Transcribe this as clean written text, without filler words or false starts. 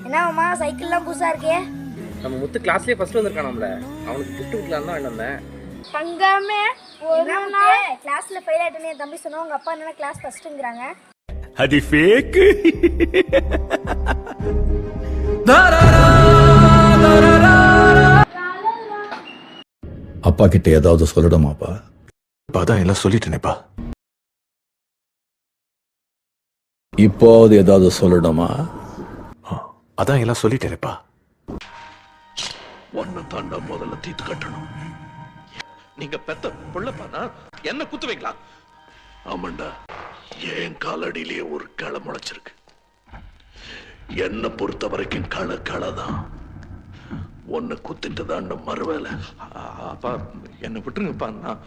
என்னம்மா சைக்கிள்லாம் புதுசா இருக்கே? நம்ம முத்து கிளாஸ்லயே ஃபர்ஸ்ட் வந்திருக்கானாம்ல, அவனுக்கு கிஃப்ட் கொடுக்கலாம் தான் வந்தேன். தங்கமே ஒரு நாள் கிளாஸ்ல ஃபெயில் ஆயிட்டேன்னு என் தம்பி சொன்னா, உங்க அப்பா என்ன கிளாஸ் ஃபர்ஸ்ட்ங்கறாங்க. அது ஃபேக். அப்பா கிட்ட ஏதாவது சொல்லணுமாப்பா? அதான் எல்லாம் சொல்லிட்டேனேப்பா. இப்போது ஏதாவது சொல்லணுமா? அதான் எல்லாம் சொல்லிட்டேனேப்பா. ஒன்னு தாண்டா முதல்ல தீத்து கட்டணும். நீங்க பெத்த புள்ளப்பானா என்ன குத்துவீங்களா? ஆமாண்டா, என் காலடியிலேயே ஒரு களை முளைச்சிருக்கு. என்ன பொறுத்த வரைக்கும் களை தான். ஒன்னு குத்திட்டு தான் மறுவேலை. அப்பா என்ன விட்டுருங்கப்பா. நான்